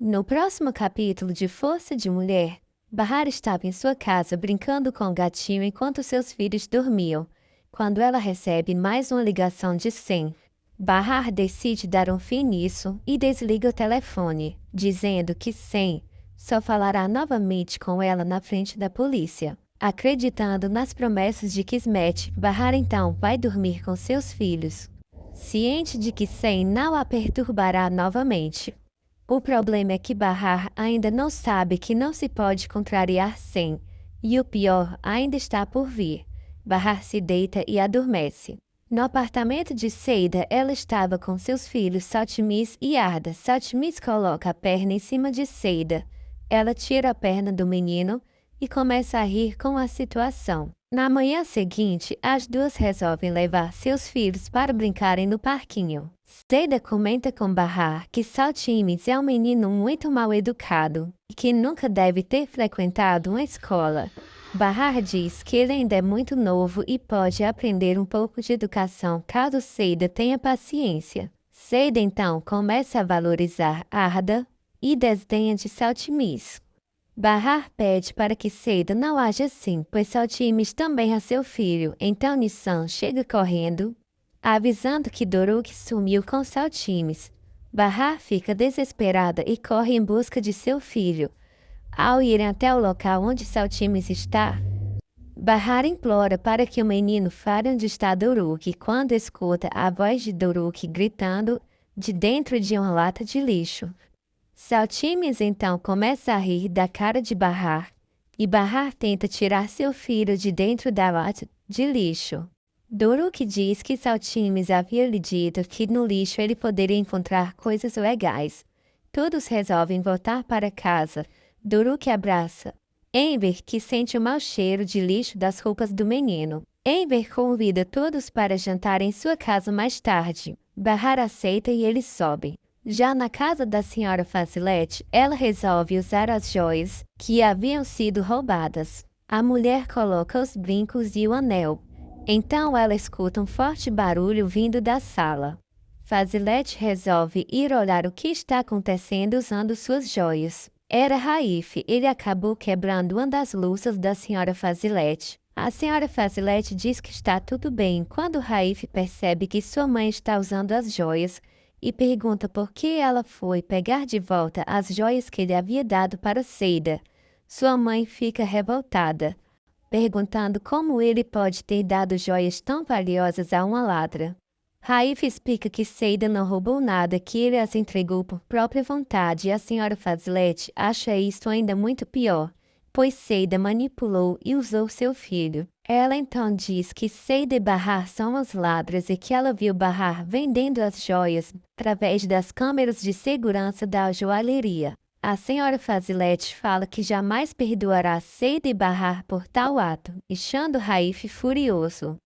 No próximo capítulo de Força de Mulher, Bahar estava em sua casa brincando com o gatinho enquanto seus filhos dormiam, quando ela recebe mais uma ligação de Sem. Bahar decide dar um fim nisso e desliga o telefone, dizendo que Sem só falará novamente com ela na frente da polícia. Acreditando nas promessas de Kismet, Bahar então vai dormir com seus filhos, ciente de que Sem não a perturbará novamente. O problema é que Bahar ainda não sabe que não se pode contrariar Sem, e o pior ainda está por vir. Bahar se deita e adormece. No apartamento de Seida, ela estava com seus filhos Saltmis e Arda. Saltmis coloca a perna em cima de Seida. Ela tira a perna do menino e começa a rir com a situação. Na manhã seguinte, as duas resolvem levar seus filhos para brincarem no parquinho. Seida comenta com Bahar que Saltmis é um menino muito mal educado e que nunca deve ter frequentado uma escola. Bahar diz que ele ainda é muito novo e pode aprender um pouco de educação caso Seida tenha paciência. Seida então começa a valorizar Arda e desdenha de Saltmis. Bahar pede para que Seida não age assim, pois Saltmis também é seu filho. Então Nissan chega correndo, avisando que Doruk sumiu com Saltmis. Bahar fica desesperada e corre em busca de seu filho. Ao irem até o local onde Saltmis está, Bahar implora para que o menino fale onde está Doruk, quando escuta a voz de Doruk gritando de dentro de uma lata de lixo. Saltmis então começa a rir da cara de Bahar, e Bahar tenta tirar seu filho de dentro da lata de lixo. Doruk diz que Saltmis havia lhe dito que no lixo ele poderia encontrar coisas legais. Todos resolvem voltar para casa. Doruk abraça Enver, que sente o mau cheiro de lixo das roupas do menino. Enver convida todos para jantar em sua casa mais tarde. Bahar aceita e eles sobem. Já na casa da senhora Fasilete, ela resolve usar as joias que haviam sido roubadas. A mulher coloca os brincos e o anel. Então ela escuta um forte barulho vindo da sala. Fasilete resolve ir olhar o que está acontecendo usando suas joias. Era Raif, ele acabou quebrando uma das louças da senhora Fasilete. A senhora Fasilete diz que está tudo bem quando Raif percebe que sua mãe está usando as joias e pergunta por que ela foi pegar de volta as joias que ele havia dado para Seida. Sua mãe fica revoltada, perguntando como ele pode ter dado joias tão valiosas a uma ladra. Raif explica que Seida não roubou nada, que ele as entregou por própria vontade, e a senhora Fasilete acha isto ainda muito pior, pois Seida manipulou e usou seu filho. Ela então diz que Seida e Bahar são as ladras e que ela viu Bahar vendendo as joias através das câmeras de segurança da joalheria. A senhora Fasilete fala que jamais perdoará Seida e Bahar por tal ato, deixando Raif furioso.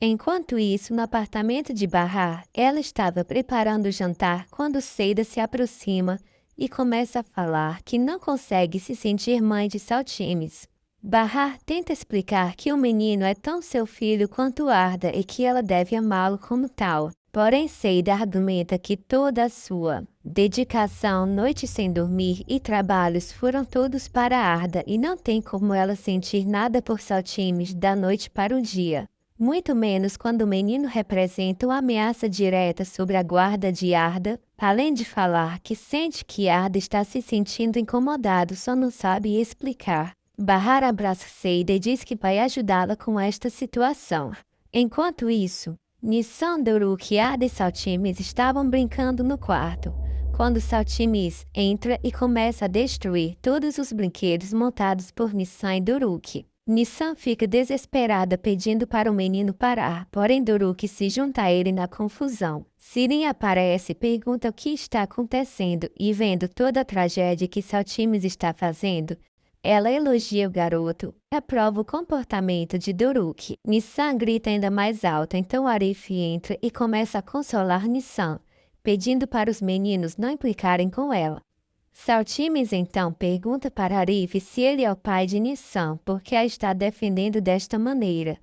Enquanto isso, no apartamento de Bahar, ela estava preparando o jantar quando Seida se aproxima e começa a falar que não consegue se sentir mãe de Saltmis. Bahar tenta explicar que o menino é tão seu filho quanto Arda e que ela deve amá-lo como tal. Porém, Seida argumenta que toda a sua dedicação, noites sem dormir e trabalhos foram todos para Arda e não tem como ela sentir nada por Saltmis da noite para o dia. Muito menos quando o menino representa uma ameaça direta sobre a guarda de Arda, além de falar que sente que Arda está se sentindo incomodado, só não sabe explicar. Bahar abraça Seida e diz que vai ajudá-la com esta situação. Enquanto isso, Nissan, Doruk, Arda e Saltmis estavam brincando no quarto, quando Saltmis entra e começa a destruir todos os brinquedos montados por Nissan e Doruk. Nissan fica desesperada pedindo para o menino parar, porém Doruk se junta a ele na confusão. Sirin aparece e pergunta o que está acontecendo e, vendo toda a tragédia que Saltmis está fazendo, ela elogia o garoto e aprova o comportamento de Doruk. Nissan grita ainda mais alto, então Arif entra e começa a consolar Nissan, pedindo para os meninos não implicarem com ela. Saltmis então pergunta para Arif se ele é o pai de Nissan, porque a está defendendo desta maneira.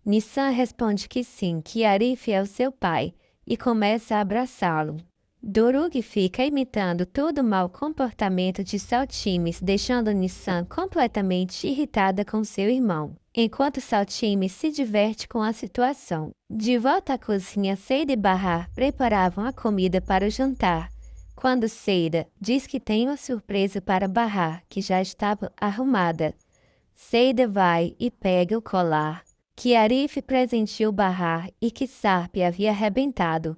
Nissan responde que sim, que Arif é o seu pai, e começa a abraçá-lo. Doruk fica imitando todo o mau comportamento de Saltimes, deixando Nissan completamente irritada com seu irmão, enquanto Saltimes se diverte com a situação. De volta à cozinha, Seida e Bahar preparavam a comida para o jantar, quando Seida diz que tem uma surpresa para Bahar, que já estava arrumada. Seida vai e pega o colar, que Arif presenteou Bahar e que Sarp havia arrebentado.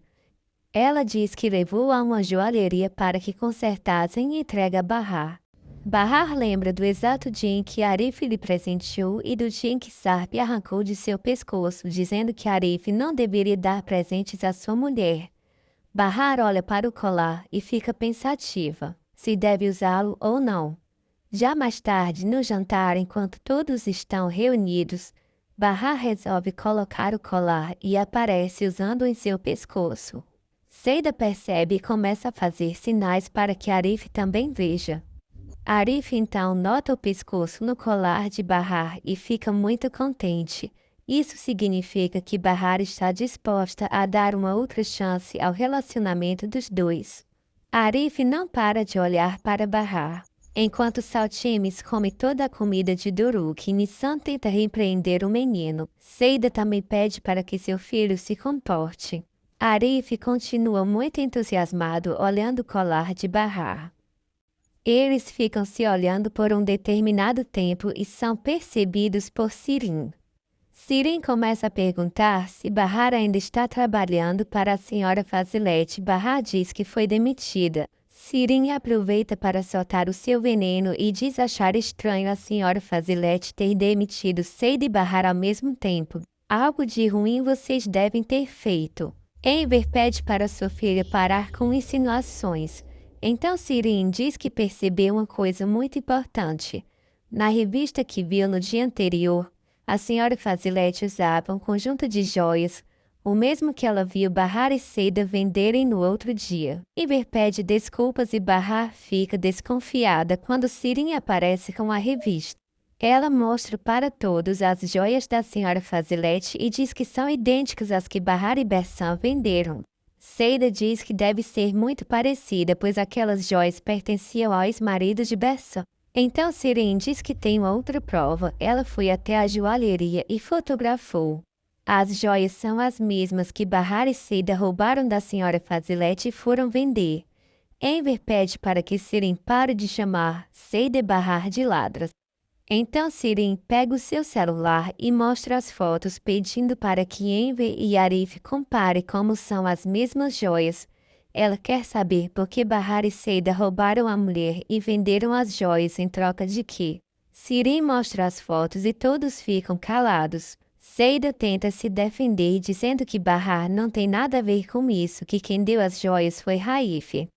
Ela diz que levou a uma joalheria para que consertassem e entrega a Bahar. Bahar lembra do exato dia em que Arif lhe presenteou e do dia em que Sarp arrancou de seu pescoço, dizendo que Arif não deveria dar presentes à sua mulher. Bahar olha para o colar e fica pensativa, se deve usá-lo ou não. Já mais tarde, no jantar, enquanto todos estão reunidos, Bahar resolve colocar o colar e aparece usando-o em seu pescoço. Seida percebe e começa a fazer sinais para que Arif também veja. Arif então nota o pescoço no colar de Bahar e fica muito contente. Isso significa que Bahar está disposta a dar uma outra chance ao relacionamento dos dois. Arif não para de olhar para Bahar. Enquanto Saltimes come toda a comida de Doruk e Nissan tenta repreender o menino, Seida também pede para que seu filho se comporte. Arif continua muito entusiasmado olhando o colar de Bahar. Eles ficam se olhando por um determinado tempo e são percebidos por Sirin. Sirin começa a perguntar se Bahar ainda está trabalhando para a senhora Fazilete. Bahar diz que foi demitida. Sirin aproveita para soltar o seu veneno e diz achar estranho a senhora Fazilete ter demitido Seida e Bahar ao mesmo tempo. Algo de ruim vocês devem ter feito. Enver pede para sua filha parar com insinuações. Então Sirin diz que percebeu uma coisa muito importante. Na revista que viu no dia anterior, a senhora Fazilete usava um conjunto de joias, o mesmo que ela viu Bahar e Seida venderem no outro dia. Enver pede desculpas e Bahar fica desconfiada quando Sirin aparece com a revista. Ela mostra para todos as joias da senhora Fazilete e diz que são idênticas às que Bahar e Bersam venderam. Seida diz que deve ser muito parecida, pois aquelas joias pertenciam ao ex-marido de Bersam. Então Sirin diz que tem uma outra prova. Ela foi até a joalheria e fotografou. As joias são as mesmas que Bahar e Seida roubaram da senhora Fazilete e foram vender. Enver pede para que Sirin pare de chamar Seida e Bahar de ladras. Então Sirin pega o seu celular e mostra as fotos, pedindo para que Enver e Arif comparem como são as mesmas joias. Ela quer saber por que Bahar e Seida roubaram a mulher e venderam as joias em troca de quê. Sirin mostra as fotos e todos ficam calados. Seida tenta se defender, dizendo que Bahar não tem nada a ver com isso, que quem deu as joias foi Raif,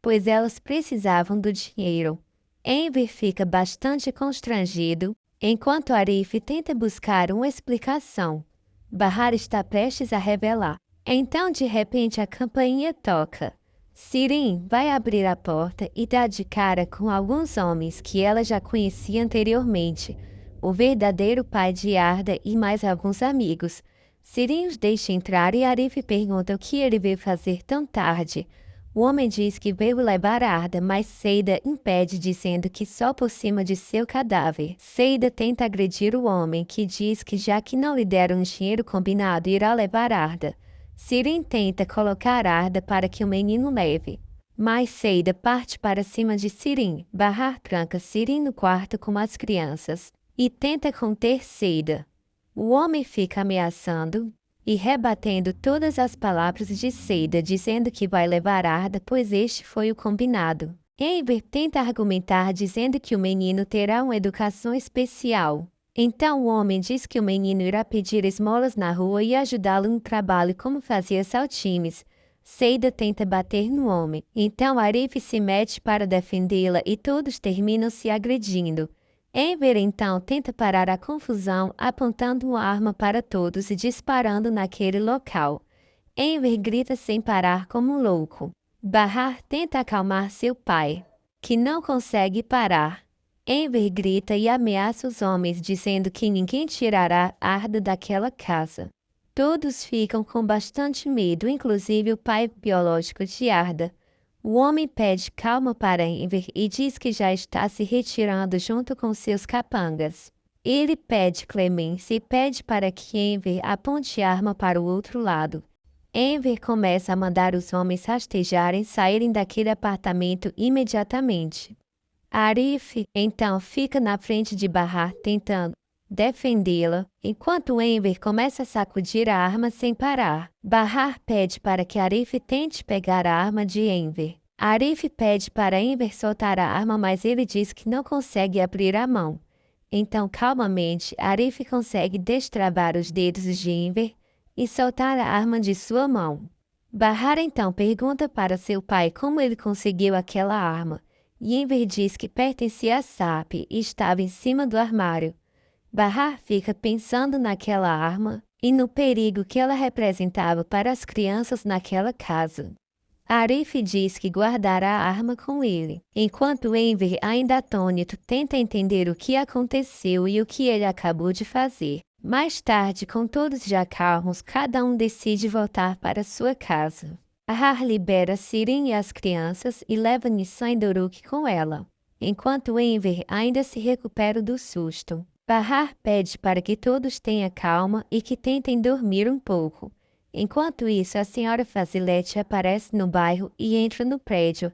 pois elas precisavam do dinheiro. Enver fica bastante constrangido, enquanto Arif tenta buscar uma explicação. Bahar está prestes a revelar. Então, de repente, a campainha toca. Sirin vai abrir a porta e dá de cara com alguns homens que ela já conhecia anteriormente, o verdadeiro pai de Arda e mais alguns amigos. Sirin os deixa entrar e Arif pergunta o que ele veio fazer tão tarde. O homem diz que veio levar Arda, mas Seida impede, dizendo que só por cima de seu cadáver. Seida tenta agredir o homem, que diz que já que não lhe deram o dinheiro combinado, irá levar Arda. Sirin tenta colocar Arda para que o menino leve, mas Seida parte para cima de Sirin. Bahar tranca Sirin no quarto com as crianças e tenta conter Seida. O homem fica ameaçando e rebatendo todas as palavras de Seida, dizendo que vai levar Arda, pois este foi o combinado. Enver tenta argumentar, dizendo que o menino terá uma educação especial. Então o homem diz que o menino irá pedir esmolas na rua e ajudá-lo no trabalho como fazia Saltimes. Seida tenta bater no homem. Então Arif se mete para defendê-la e todos terminam se agredindo. Enver então tenta parar a confusão, apontando uma arma para todos e disparando naquele local. Enver grita sem parar como um louco. Bahar tenta acalmar seu pai, que não consegue parar. Enver grita e ameaça os homens, dizendo que ninguém tirará Arda daquela casa. Todos ficam com bastante medo, inclusive o pai biológico de Arda. O homem pede calma para Enver e diz que já está se retirando junto com seus capangas. Ele pede clemência e pede para que Enver aponte a arma para o outro lado. Enver começa a mandar os homens rastejarem saírem daquele apartamento imediatamente. Arif, então, fica na frente de Bahar tentando defendê-la, enquanto Enver começa a sacudir a arma sem parar. Bahar pede para que Arif tente pegar a arma de Enver. Arif pede para Enver soltar a arma, mas ele diz que não consegue abrir a mão. Então, calmamente, Arif consegue destravar os dedos de Enver e soltar a arma de sua mão. Bahar então pergunta para seu pai como ele conseguiu aquela arma, e Enver diz que pertencia a Sap e estava em cima do armário. Bahar fica pensando naquela arma e no perigo que ela representava para as crianças naquela casa. Arif diz que guardará a arma com ele, enquanto Enver, ainda atônito, tenta entender o que aconteceu e o que ele acabou de fazer. Mais tarde, com todos já calmos, cada um decide voltar para sua casa. Bahar libera Sirin e as crianças e leva Nissan e Doruk com ela, enquanto Enver ainda se recupera do susto. Bahar pede para que todos tenham calma e que tentem dormir um pouco. Enquanto isso, a senhora Fazilete aparece no bairro e entra no prédio.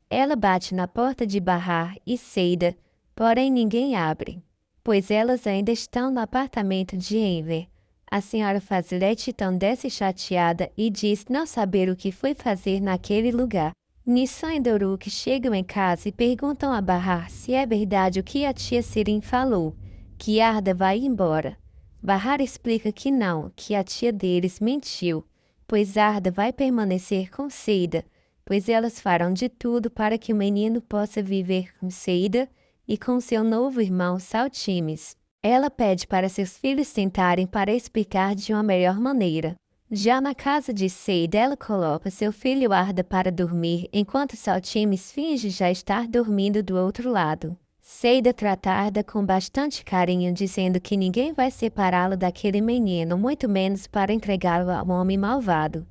Ela bate na porta de Bahar e Seida, porém ninguém abre, pois elas ainda estão no apartamento de Enver. A senhora Fazilete então desce chateada e diz não saber o que foi fazer naquele lugar. Nissan e Doruk chegam em casa e perguntam a Bahar se é verdade o que a tia Sirin falou, que Arda vai embora. Bahar explica que não, que a tia deles mentiu, pois Arda vai permanecer com Seida, pois elas farão de tudo para que o menino possa viver com Seida e com seu novo irmão Saltimes. Ela pede para seus filhos sentarem para explicar de uma melhor maneira. Já na casa de Seida, ela coloca seu filho Arda para dormir, enquanto Saltimes finge já estar dormindo do outro lado. Seida trata Arda com bastante carinho, dizendo que ninguém vai separá-lo daquele menino, muito menos para entregá-lo a um homem malvado.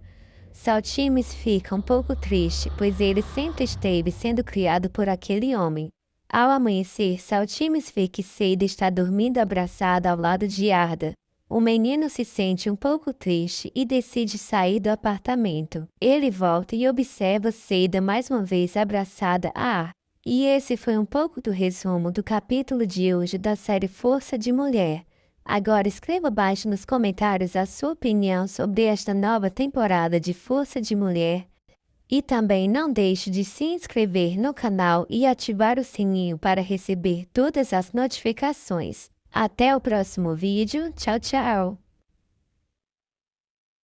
Saltimes fica um pouco triste, pois ele sempre esteve sendo criado por aquele homem. Ao amanhecer, Saltimes vê que Seida está dormindo abraçada ao lado de Arda. O menino se sente um pouco triste e decide sair do apartamento. Ele volta e observa Seida mais uma vez abraçada a Ar. E esse foi um pouco do resumo do capítulo de hoje da série Força de Mulher. Agora escreva abaixo nos comentários a sua opinião sobre esta nova temporada de Força de Mulher. E também não deixe de se inscrever no canal e ativar o sininho para receber todas as notificações. Até o próximo vídeo. Tchau, tchau!